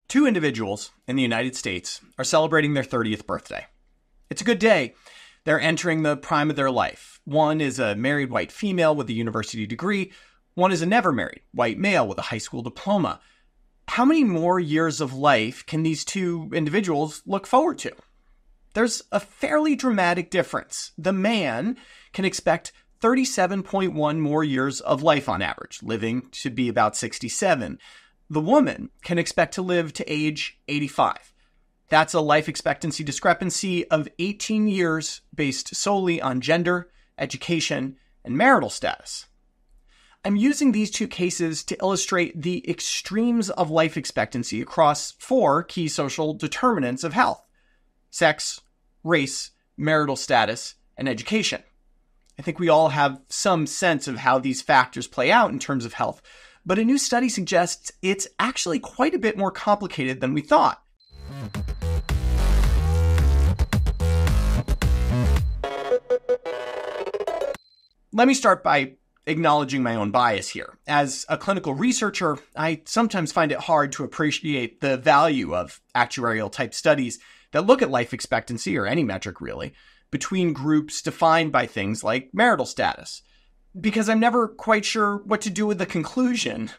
Two individuals in the United States are celebrating their 30th birthday. It's a good day. They're entering the prime of their life. One is a married white female with a university degree. One is a never married white male with a high school diploma. How many more years of life can these two individuals look forward to? There's a fairly dramatic difference. The man can expect 37.1 more years of life on average, living to be about 67. The woman can expect to live to age 85. That's a life expectancy discrepancy of 18 years based solely on gender, education, and marital status. I'm using these two cases to illustrate the extremes of life expectancy across four key social determinants of health: sex, race, marital status, and education. I think we all have some sense of how these factors play out in terms of health, but a new study suggests it's actually quite a bit more complicated than we thought. Let me start by acknowledging my own bias here. As a clinical researcher, I sometimes find it hard to appreciate the value of actuarial type studies that look at life expectancy, or any metric really, between groups defined by things like marital status, because I'm never quite sure what to do with the conclusion.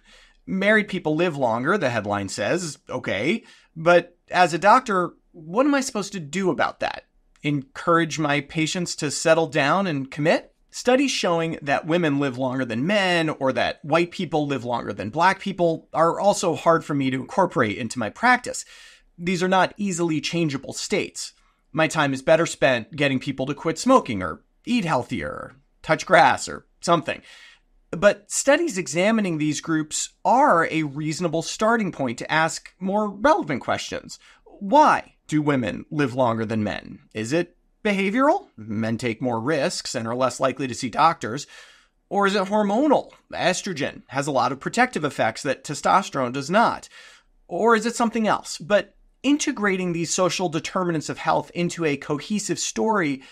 Married people live longer, the headline says, okay, but as a doctor, what am I supposed to do about that? Encourage my patients to settle down and commit? Studies showing that women live longer than men, or that white people live longer than black people, are also hard for me to incorporate into my practice. These are not easily changeable states. My time is better spent getting people to quit smoking, or eat healthier, or touch grass, or something. But studies examining these groups are a reasonable starting point to ask more relevant questions. Why do women live longer than men? Is it behavioral? Men take more risks and are less likely to see doctors. Or is it hormonal? Estrogen has a lot of protective effects that testosterone does not. Or is it something else? But integrating these social determinants of health into a cohesive story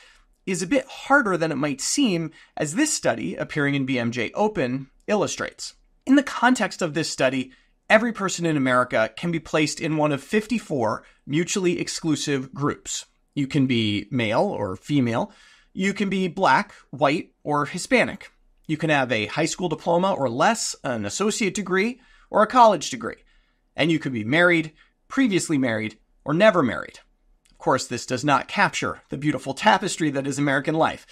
is a bit harder than it might seem, as this study, appearing in BMJ Open, illustrates. In the context of this study, every person in America can be placed in one of 54 mutually exclusive groups. You can be male or female. You can be black, white, or Hispanic. You can have a high school diploma or less, an associate degree, or a college degree. And you can be married, previously married, or never married. Of course, this does not capture the beautiful tapestry that is American life,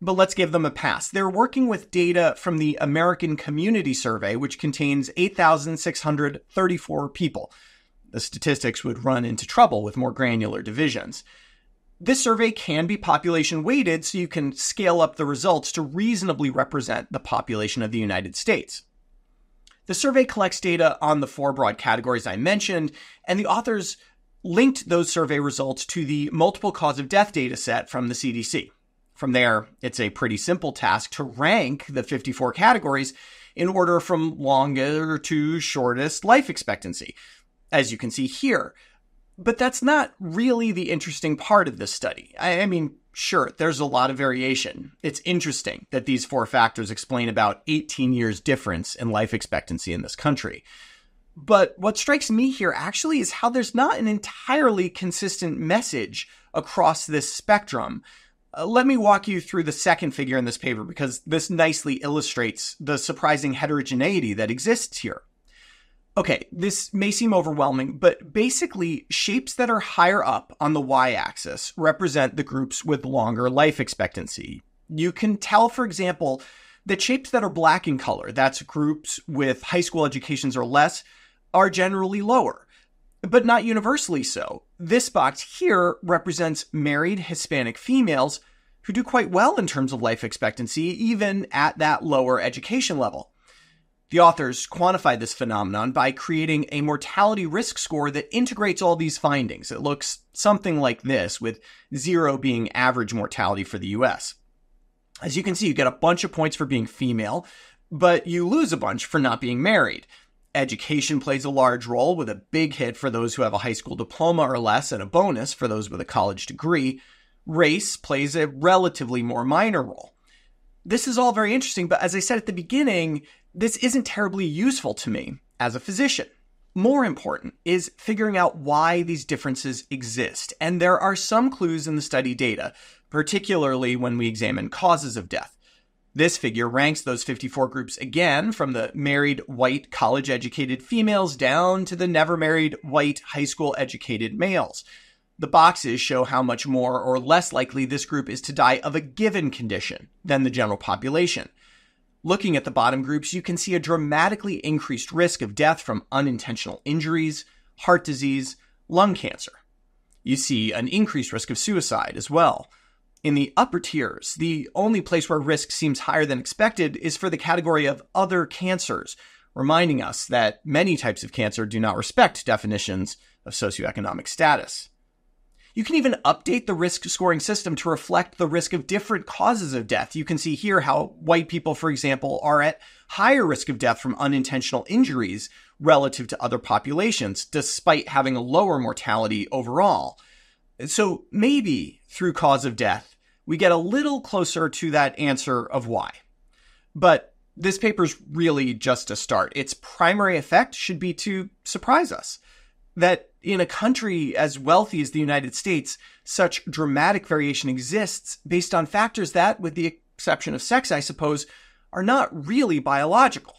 but let's give them a pass. They're working with data from the American Community Survey, which contains 8,634 people. The statistics would run into trouble with more granular divisions. This survey can be population weighted, so you can scale up the results to reasonably represent the population of the United States. The survey collects data on the four broad categories I mentioned, and the authors linked those survey results to the multiple cause of death data set from the CDC. From there, it's a pretty simple task to rank the 54 categories in order from longest to shortest life expectancy, as you can see here. But that's not really the interesting part of this study. I mean, sure, there's a lot of variation. It's interesting that these four factors explain about 18 years difference in life expectancy in this country. But what strikes me here actually is how there's not an entirely consistent message across this spectrum. Let me walk you through the second figure in this paper, because this nicely illustrates the surprising heterogeneity that exists here. Okay, this may seem overwhelming, but basically, shapes that are higher up on the y-axis represent the groups with longer life expectancy. You can tell, for example, that shapes that are black in color, that's groups with high school educations or less, are generally lower, but not universally so. This box here represents married Hispanic females who do quite well in terms of life expectancy, even at that lower education level. The authors quantified this phenomenon by creating a mortality risk score that integrates all these findings. It looks something like this, with 0 being average mortality for the US. As you can see, you get a bunch of points for being female, but you lose a bunch for not being married. Education plays a large role, with a big hit for those who have a high school diploma or less and a bonus for those with a college degree. Race plays a relatively more minor role. This is all very interesting, but as I said at the beginning, this isn't terribly useful to me as a physician. More important is figuring out why these differences exist, and there are some clues in the study data, particularly when we examine causes of death. This figure ranks those 54 groups again from the married, white, college-educated females down to the never-married, white, high school-educated males. The boxes show how much more or less likely this group is to die of a given condition than the general population. Looking at the bottom groups, you can see a dramatically increased risk of death from unintentional injuries, heart disease, lung cancer. You see an increased risk of suicide as well. In the upper tiers, the only place where risk seems higher than expected is for the category of other cancers, reminding us that many types of cancer do not respect definitions of socioeconomic status. You can even update the risk scoring system to reflect the risk of different causes of death. You can see here how white people, for example, are at higher risk of death from unintentional injuries relative to other populations, despite having a lower mortality overall. So maybe through cause of death, we get a little closer to that answer of why. But this paper's really just a start. Its primary effect should be to surprise us. That in a country as wealthy as the United States, such dramatic variation exists based on factors that, with the exception of sex, I suppose, are not really biological.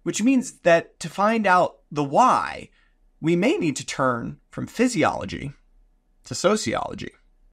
Which means that to find out the why, we may need to turn from physiology to sociology.